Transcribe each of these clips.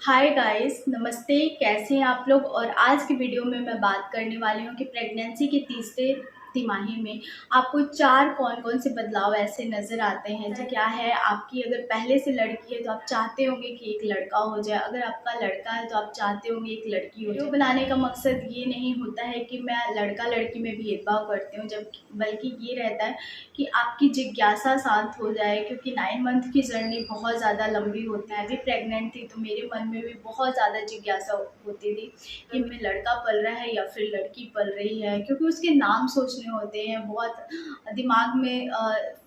Hi guys, नमस्ते। कैसे हैं आप लोग। और आज की वीडियो में मैं बात करने वाली हूँ कि प्रेगनेंसी के तीसरे तिमाही में आपको चार कौन कौन से बदलाव ऐसे नज़र आते हैं जो क्या है। आपकी अगर पहले से लड़की है तो आप चाहते होंगे कि एक लड़का हो जाए, अगर आपका लड़का है तो आप चाहते होंगे एक लड़की हो जाए। वीडियो बनाने का मकसद ये नहीं होता है कि मैं लड़का लड़की में भेदभाव करती हूँ, जब बल्कि ये रहता है कि आपकी जिज्ञासा शांत हो जाए, क्योंकि 9 मंथ की जर्नी बहुत ज़्यादा लंबी होती है। मैं भी प्रेग्नेंट थी तो मेरे मन में भी बहुत ज़्यादा जिज्ञासा होती थी कि मैं लड़का पल रहा है या फिर लड़की पल रही है, क्योंकि उसके नाम सोचने होते हैं। बहुत दिमाग में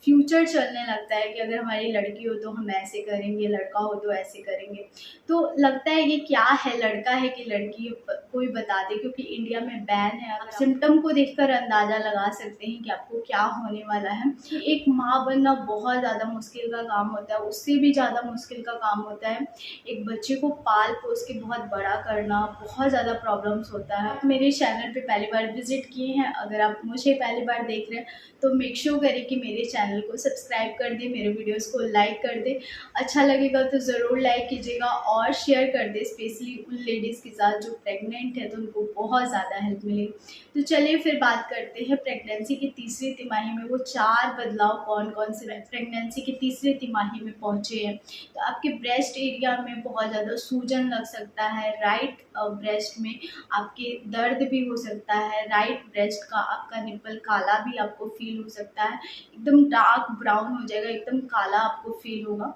फ्यूचर चलने लगता है कि अगर हमारी लड़की हो तो हम ऐसे करेंगे, लड़का हो तो ऐसे करेंगे। तो लगता है ये क्या है, लड़का है कि लड़की, कोई बता दे, क्योंकि इंडिया में बैन है। आप सिम्टम को देखकर अंदाज़ा लगा सकते हैं कि आपको क्या होने वाला है। एक माँ बनना बहुत ज़्यादा मुश्किल का काम होता है, उससे भी ज़्यादा मुश्किल का काम होता है एक बच्चे को पाल पोस के बहुत बड़ा करना। बहुत ज़्यादा प्रॉब्लम्स होता है। आप मेरे चैनल पे पहली बार विजिट किए हैं, अगर आप मुझे पहली बार देख रहे हैं तो मेक श्योर करें कि मेरे चैनल को सब्सक्राइब कर दें, मेरे वीडियोस को लाइक कर दें। अच्छा लगेगा तो ज़रूर लाइक कीजिएगा और शेयर कर दें, स्पेशली उन लेडीज़ के साथ जो प्रेग्नेंट है तो उनको बहुत ज़्यादा हेल्प मिलेगी। तो चलिए फिर बात करते हैं प्रेगनेंसी की तीसरी तिमाही में वो चार बदलाव कौन कौन से प्रेगनेंसी की तीसरी तिमाही में पहुँचे हैं। तो आपके ब्रेस्ट एरिया में बहुत ज़्यादा सूजन लग सकता है, राइट ब्रेस्ट में आपके दर्द भी हो सकता है, राइट ब्रेस्ट का आपका निप्पल काला भी आपको फील हो सकता है, एकदम डार्क ब्राउन हो जाएगा, एकदम काला आपको फील होगा।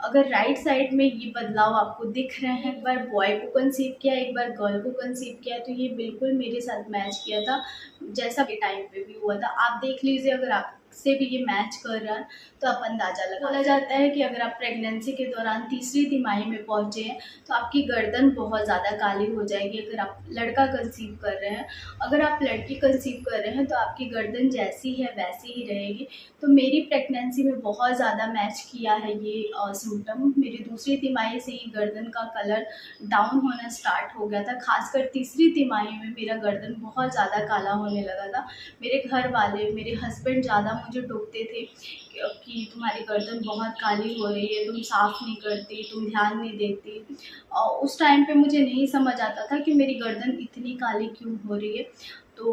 अगर राइट साइड में ये बदलाव आपको दिख रहे हैं, एक बार बॉय को कंसीव किया, एक बार गर्ल को कंसीव किया, तो ये बिल्कुल मेरे साथ मैच किया था जैसा के टाइम पे भी हुआ था। आप देख लीजिए, अगर आपसे भी ये मैच कर रहा है तो आप अंदाज़ा लगा। बोला जाता है कि अगर आप प्रेगनेंसी के दौरान तीसरी तिमाही में पहुँचे हैं तो आपकी गर्दन बहुत ज़्यादा काली हो जाएगी, अगर आप लड़का कंसीव कर रहे हैं। अगर आप लड़की कंसीव कर रहे हैं तो आपकी गर्दन जैसी है वैसी ही रहेगी। तो मेरी प्रेगनेंसी में बहुत ज़्यादा मैच किया है ये सिम्टम। मेरी दूसरी तिमाही से ही गर्दन का कलर डाउन होना स्टार्ट हो गया था, खासकर तीसरी तिमाही में मेरा गर्दन बहुत ज़्यादा काला होने लगा था। मेरे घर वाले, मेरे हस्बैंड ज़्यादा मुझे टोकते थे कि तुम्हारी गर्दन बहुत काली हो रही है, तुम साफ़ नहीं करती, तुम ध्यान नहीं देती। और उस टाइम पे मुझे नहीं समझ आता था कि मेरी गर्दन इतनी काली क्यों हो रही है। तो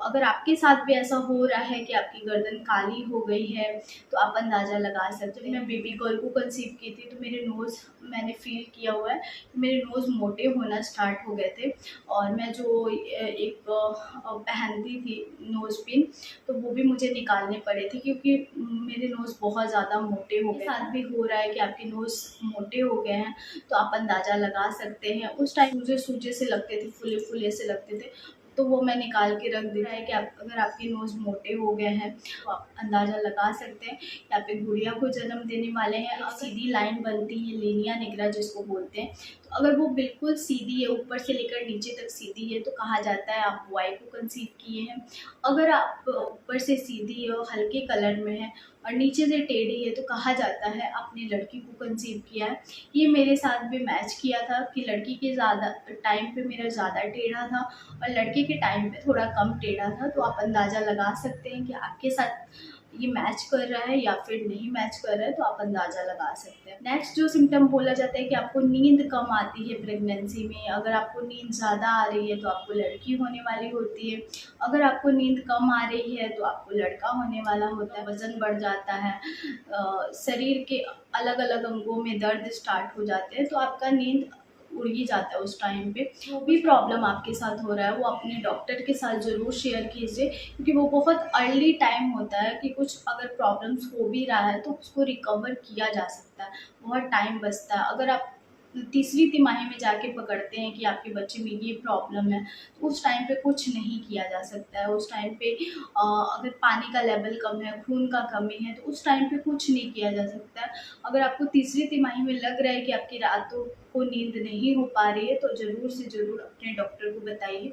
अगर आपके साथ भी ऐसा हो रहा है कि आपकी गर्दन काली हो गई है तो आप अंदाज़ा लगा सकते हो। मैं बेबी गर्ल को कंसीव की थी तो मेरे नोज़, मैंने फील किया हुआ है कि मेरे नोज़ मोटे होना स्टार्ट हो गए थे। और मैं जो एक पहनती थी नोज़ पिन, तो वो भी मुझे निकालने पड़े थे क्योंकि मेरे नोज़ बहुत ज़्यादा मोटे हो गए। साथ भी हो रहा है कि आपके नोज़ मोटे हो गए हैं तो आप अंदाज़ा लगा सकते हैं। उस टाइम मुझे सूजे से लगते थे, फूले फूले से लगते थे, तो वो मैं निकाल के रख देता है कि आप अगर आपके नोज़ मोटे हो गए हैं तो आप अंदाज़ा लगा सकते हैं कि आप एक गुड़िया को जन्म देने वाले हैं। एक सीधी लाइन बनती है, लीनिया निग्रा जिसको बोलते हैं, तो अगर वो बिल्कुल सीधी है, ऊपर से लेकर नीचे तक सीधी है, तो कहा जाता है आप बॉय को कंसीव किए हैं। अगर आप ऊपर से सीधी और हल्के कलर में है और नीचे से टेढ़ी है तो कहा जाता है आपने लड़की को कंसीव किया है। ये मेरे साथ भी मैच किया था कि लड़की के ज़्यादा टाइम पे मेरा ज़्यादा टेढ़ा था और लड़के के टाइम पे थोड़ा कम टेढ़ा था। तो आप अंदाज़ा लगा सकते हैं कि आपके साथ ये मैच कर रहा है या फिर नहीं मैच कर रहा है, तो आप अंदाज़ा लगा सकते हैं। नेक्स्ट जो सिम्टम बोला जाता है कि आपको नींद कम आती है प्रेगनेंसी में। अगर आपको नींद ज़्यादा आ रही है तो आपको लड़की होने वाली होती है, अगर आपको नींद कम आ रही है तो आपको लड़का होने वाला होता है। वज़न बढ़ जाता है, शरीर के अलग अलग अंगों में दर्द स्टार्ट हो जाते हैं, तो आपका नींद उड़ ही जाता है उस टाइम पे। जो भी प्रॉब्लम आपके साथ हो रहा है वो अपने डॉक्टर के साथ ज़रूर शेयर कीजिए, क्योंकि वो बहुत अर्ली टाइम होता है कि कुछ अगर प्रॉब्लम्स हो भी रहा है तो उसको रिकवर किया जा सकता है, बहुत टाइम बचता है। अगर आप तीसरी तिमाही में जाके पकड़ते हैं कि आपके बच्चे में ये प्रॉब्लम है, तो उस टाइम पे कुछ नहीं किया जा सकता है। उस टाइम पे अगर पानी का लेवल कम है, खून का कमी है, तो उस टाइम पे कुछ नहीं किया जा सकता है। अगर आपको तीसरी तिमाही में लग रहा है कि आपकी रातों को नींद नहीं हो पा रही है तो ज़रूर से ज़रूर अपने डॉक्टर को बताइए।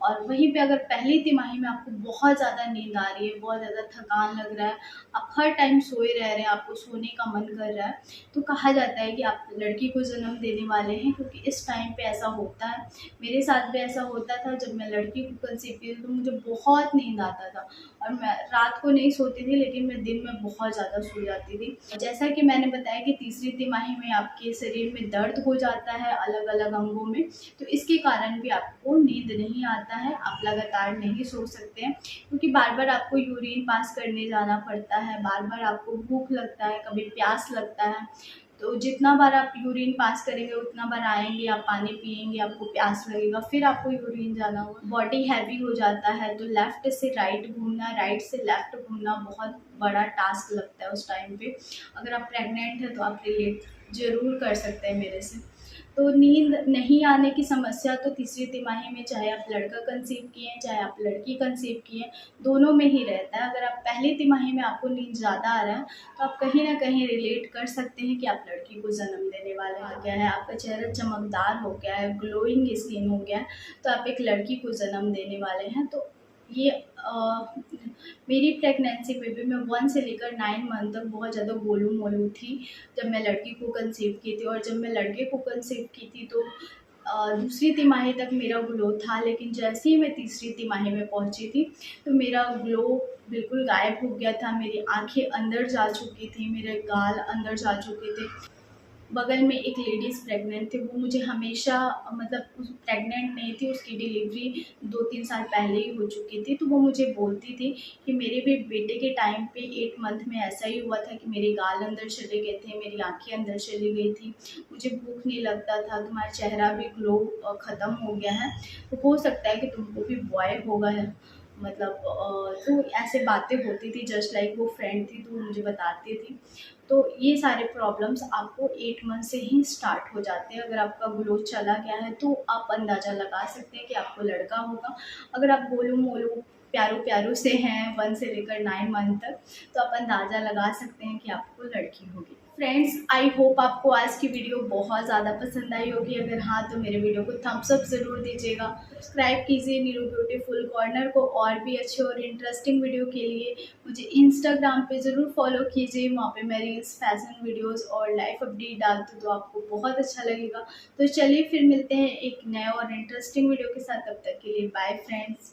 और वहीं पे अगर पहली तिमाही में आपको बहुत ज़्यादा नींद आ रही है, बहुत ज़्यादा थकान लग रहा है, आप हर टाइम सोए रह रहे हैं, आपको सोने का मन कर रहा है, तो कहा जाता है कि आप लड़की को जन्म देने वाले हैं, क्योंकि इस टाइम पे ऐसा होता है। मेरे साथ भी ऐसा होता था, जब मैं लड़की को कंसीव की तो मुझे बहुत नींद आता था और मैं रात को नहीं सोती थी, लेकिन मैं दिन में बहुत ज़्यादा सो जाती थी। जैसा कि मैंने बताया कि तीसरी तिमाही में आपके शरीर में दर्द हो जाता है अलग अलग अंगों में, तो इसके कारण भी आपको नींद नहीं आता है, आप लगातार नहीं सो सकते हैं, क्योंकि बार बार आपको यूरिन पास करने जाना पड़ता है, बार बार आपको भूख लगता है, कभी प्यास लगता है। तो जितना बार आप यूरिन पास करेंगे उतना बार आएंगे, आप पानी पिएंगे, आपको प्यास लगेगा, फिर आपको यूरिन जाना होगा, बॉडी हैवी हो जाता है। तो लेफ़्ट से राइट घूमना, राइट से लेफ़्ट घूमना बहुत बड़ा टास्क लगता है उस टाइम पे। अगर आप प्रेग्नेंट हैं तो आप रिलेट ज़रूर कर सकते हैं मेरे से। तो नींद नहीं आने की समस्या तो तीसरी तिमाही में, चाहे आप लड़का कंसीव किए हैं चाहे आप लड़की कंसीव किए हैं, दोनों में ही रहता है। अगर आप पहली तिमाही में आपको नींद ज़्यादा आ रहा है तो आप कहीं ना कहीं रिलेट कर सकते हैं कि आप लड़की को जन्म देने वाले हैं। क्या है, आपका चेहरा चमकदार हो गया है, ग्लोइंग स्किन हो गया है, तो आप एक लड़की को जन्म देने वाले हैं। तो ये मेरी प्रेगनेंसी में भी मैं 1 से लेकर 9 मंथ तक बहुत ज़्यादा गोलू मोलू थी जब मैं लड़की को कंसीव की थी, और जब मैं लड़के को कंसीव की थी तो दूसरी तिमाही तक मेरा ग्लो था, लेकिन जैसे ही मैं तीसरी तिमाही में पहुंची थी तो मेरा ग्लो बिल्कुल गायब हो गया था। मेरी आंखें अंदर जा चुकी थी, मेरे गाल अंदर जा चुके थे। बगल में एक लेडीज़ प्रेग्नेंट थी, वो मुझे हमेशा, मतलब उस प्रेग्नेंट नहीं थी, उसकी डिलीवरी 2-3 साल पहले ही हो चुकी थी, तो वो मुझे बोलती थी कि मेरे भी बेटे के टाइम पे 8 मंथ में ऐसा ही हुआ था कि मेरे गाल अंदर चले गए थे, मेरी आंखें अंदर चली गई थी, मुझे भूख नहीं लगता था, तुम्हारा चेहरा भी ग्लो ख़त्म हो गया है, तो हो सकता है कि तुमको भी बॉय होगा है। मतलब तो ऐसे बातें होती थी, जस्ट लाइक वो फ्रेंड थी तो वो मुझे बताती थी। तो ये सारे प्रॉब्लम्स आपको 8 मंथ से ही स्टार्ट हो जाते हैं। अगर आपका ग्लो चला गया है तो आप अंदाज़ा लगा सकते हैं कि आपको लड़का होगा। अगर आप गोलू मोलू प्यारू प्यारू से हैं 1 से लेकर 9 मंथ तक, तो आप अंदाज़ा लगा सकते हैं कि आपको लड़की होगी। फ्रेंड्स, आई होप आपको आज की वीडियो बहुत ज़्यादा पसंद आई होगी। अगर हाँ तो मेरे वीडियो को थम्स अप ज़रूर दीजिएगा, सब्सक्राइब कीजिए नीरू ब्यूटीफुल कॉर्नर को, और भी अच्छे और इंटरेस्टिंग वीडियो के लिए मुझे इंस्टाग्राम पे ज़रूर फॉलो कीजिए। वहाँ पे मैं रील्स, फैशन वीडियोस और लाइफ अपडेट डालती हूँ, तो आपको बहुत अच्छा लगेगा। तो चलिए फिर मिलते हैं एक नए और इंटरेस्टिंग वीडियो के साथ, तब तक के लिए बाय फ्रेंड्स।